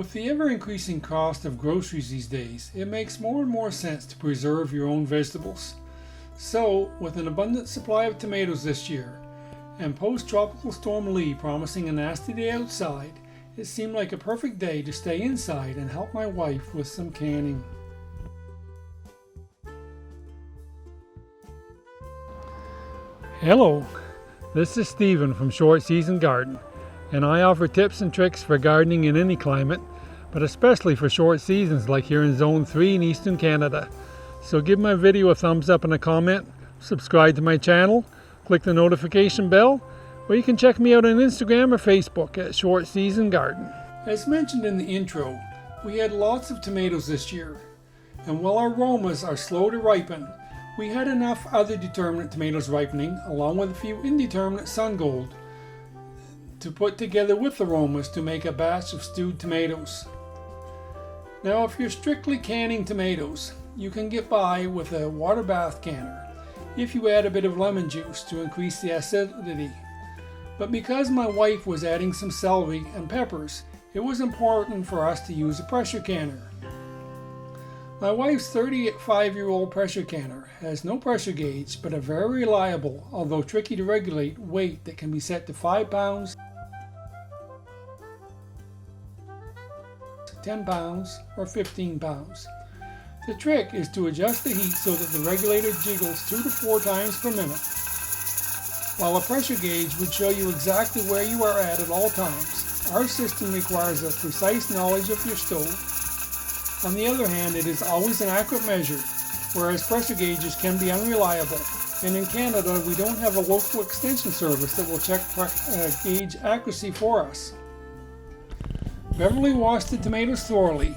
With the ever-increasing cost of groceries these days, it makes more and more sense to preserve your own vegetables. So, with an abundant supply of tomatoes this year, and post-tropical storm Lee promising a nasty day outside, it seemed like a perfect day to stay inside and help my wife with some canning. Hello, this is Stephen from Short Season Garden, and I offer tips and tricks for gardening in any climate, but especially for short seasons like here in Zone 3 in Eastern Canada. So give my video a thumbs up and a comment, subscribe to my channel, click the notification bell, or you can check me out on Instagram or Facebook at Short Season Garden. As mentioned in the intro, we had lots of tomatoes this year, and while our Romas are slow to ripen, we had enough other determinate tomatoes ripening, along with a few indeterminate sun gold, to put together with the Romas to make a batch of stewed tomatoes. Now, if you're strictly canning tomatoes, you can get by with a water bath canner if you add a bit of lemon juice to increase the acidity. But because my wife was adding some celery and peppers, it was important for us to use a pressure canner. My wife's 35-year-old pressure canner has no pressure gauge, but a very reliable, although tricky to regulate, weight that can be set to 5 pounds, 10 pounds, or 15 pounds. The trick is to adjust the heat so that the regulator jiggles 2 to 4 times per minute. While a pressure gauge would show you exactly where you are at all times, our system requires a precise knowledge of your stove. On the other hand, it is always an accurate measure, whereas pressure gauges can be unreliable. And in Canada, we don't have a local extension service that will check gauge accuracy for us. Beverly washed the tomatoes thoroughly,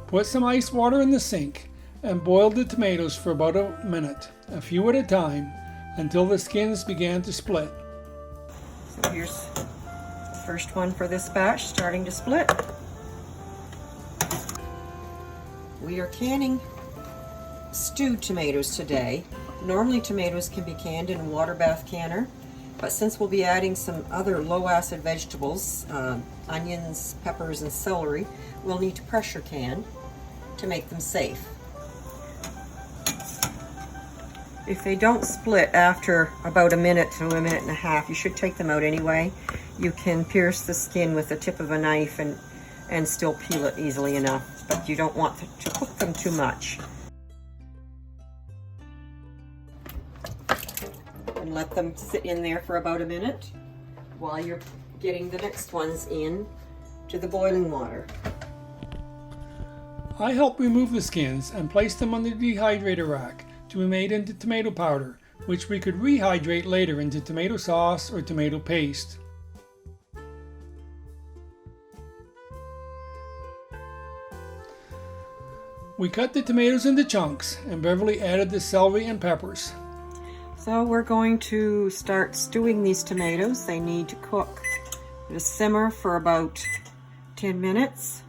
put some ice water in the sink, and boiled the tomatoes for about a minute, a few at a time, until the skins began to split. So here's the first one for this batch, starting to split. We are canning stewed tomatoes today. Normally tomatoes can be canned in a water bath canner, but since we'll be adding some other low acid vegetables, onions, peppers, and celery, we'll need to pressure can to make them safe. If they don't split after about a minute to a minute and a half, you should take them out anyway. You can pierce the skin with the tip of a knife and still peel it easily enough, but you don't want to cook them too much. And let them sit in there for about a minute while you're getting the next ones in to the boiling water. I helped remove the skins and placed them on the dehydrator rack to be made into tomato powder, which we could rehydrate later into tomato sauce or tomato paste. We cut the tomatoes into chunks, and Beverly added the celery and peppers. So we're going to start stewing these tomatoes. They need to cook, to simmer for about 10 minutes.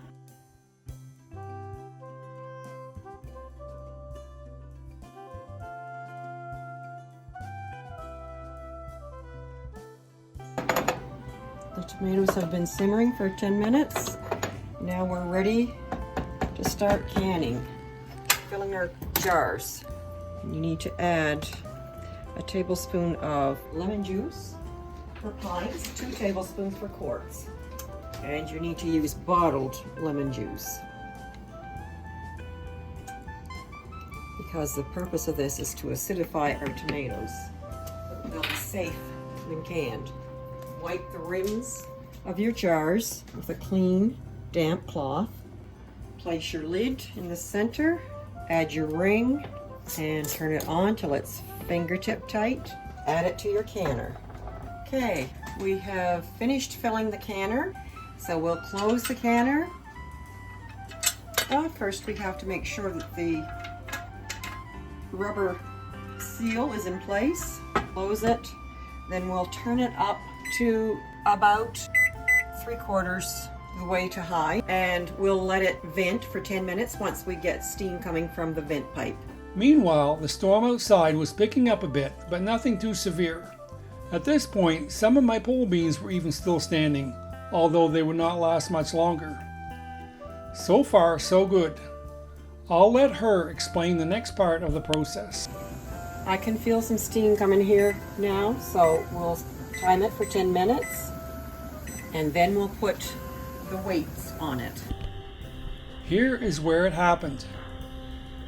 The tomatoes have been simmering for 10 minutes. Now we're ready to start canning. Filling our jars. You need to add a tablespoon of lemon juice for pints, 2 tablespoons for quarts. And you need to use bottled lemon juice, because the purpose of this is to acidify our tomatoes. They'll be safe when canned. Wipe the rims of your jars with a clean, damp cloth. Place your lid in the center, add your ring, and turn it on till it's fingertip tight. Add it to your canner. Okay, we have finished filling the canner, so we'll close the canner. First we have to make sure that the rubber seal is in place. Close it, then we'll turn it up to about 3/4 the way to high, and we'll let it vent for 10 minutes once we get steam coming from the vent pipe. Meanwhile, the storm outside was picking up a bit, but nothing too severe. At this point, some of my pole beans were even still standing, although they would not last much longer. So far, so good. I'll let her explain the next part of the process. I can feel some steam coming here now, so we'll time it for 10 minutes and then we'll put the weights on it. Here is where it happened.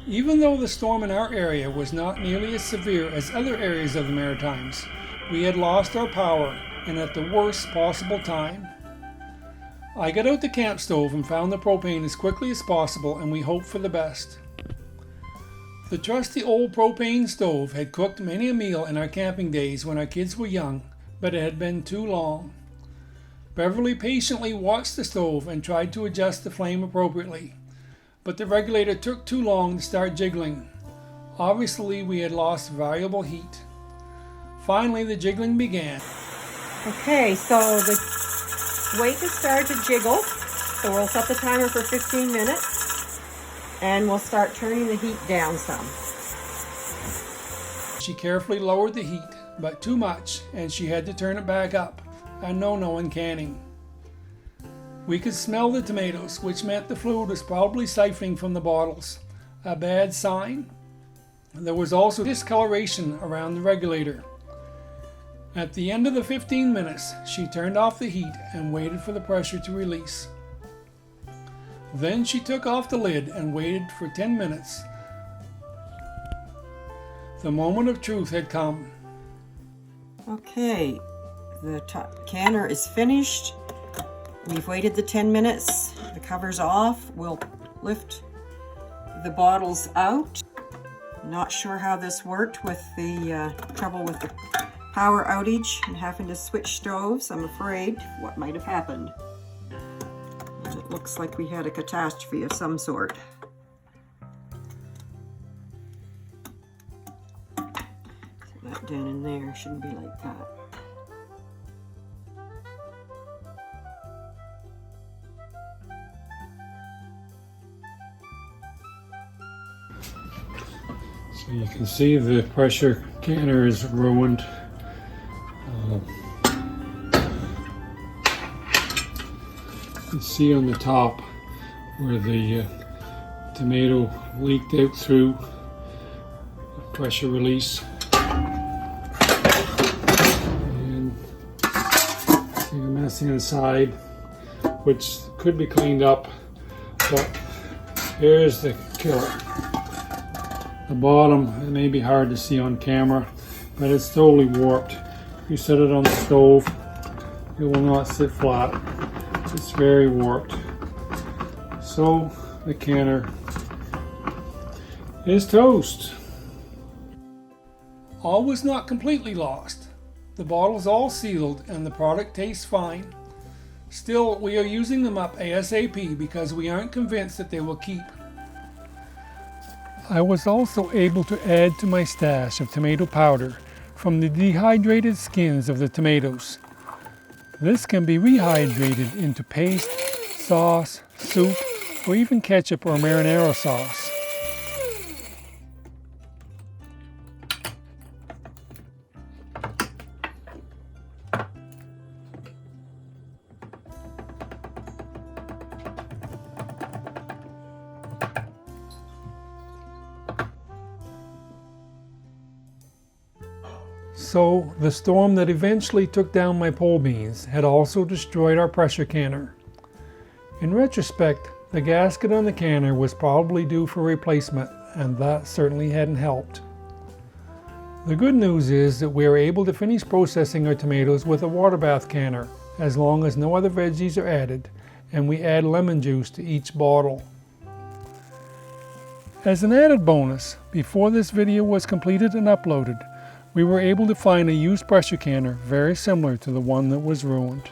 Even though the storm in our area was not nearly as severe as other areas of the Maritimes, we had lost our power, and at the worst possible time. I got out the camp stove and found the propane as quickly as possible, and we hoped for the best. The trusty old propane stove had cooked many a meal in our camping days when our kids were young, but it had been too long. Beverly patiently watched the stove and tried to adjust the flame appropriately, but the regulator took too long to start jiggling. Obviously, we had lost valuable heat. Finally, the jiggling began. Okay, so the weight has started to jiggle, so we'll set the timer for 15 minutes and we'll start turning the heat down some. She carefully lowered the heat, but too much, and she had to turn it back up. A no-no in canning. We could smell the tomatoes, which meant the fluid was probably siphoning from the bottles. A bad sign. There was also discoloration around the regulator. At the end of the 15 minutes, she turned off the heat and waited for the pressure to release. Then she took off the lid and waited for 10 minutes. The moment of truth had come. Okay, the canner is finished. We've waited the 10 minutes. The cover's off. We'll lift the bottles out. Not sure how this worked with the trouble with the power outage and having to switch stoves. I'm afraid what might have happened. And it looks like we had a catastrophe of some sort. Set that down in there. Shouldn't be like that. So you can see the pressure canner is ruined. You can see on the top where the tomato leaked out through the pressure release. And see the messing inside, which could be cleaned up, but here's the killer. The bottom, it may be hard to see on camera, but it's totally warped. If you set it on the stove, it will not sit flat. It's very warped. So the canner is toast. All was not completely lost. The bottle's all sealed and the product tastes fine. Still, we are using them up ASAP because we aren't convinced that they will keep. I was also able to add to my stash of tomato powder from the dehydrated skins of the tomatoes. This can be rehydrated into paste, sauce, soup, or even ketchup or marinara sauce. So, the storm that eventually took down my pole beans had also destroyed our pressure canner. In retrospect, the gasket on the canner was probably due for replacement, and that certainly hadn't helped. The good news is that we are able to finish processing our tomatoes with a water bath canner, as long as no other veggies are added, and we add lemon juice to each bottle. As an added bonus, before this video was completed and uploaded, we were able to find a used pressure canner very similar to the one that was ruined.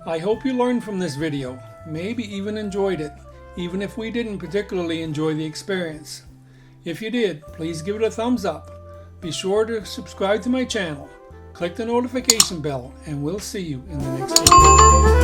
I hope you learned from this video, maybe even enjoyed it, even if we didn't particularly enjoy the experience. If you did, please give it a thumbs up. Be sure to subscribe to my channel, click the notification bell, and we'll see you in the next video.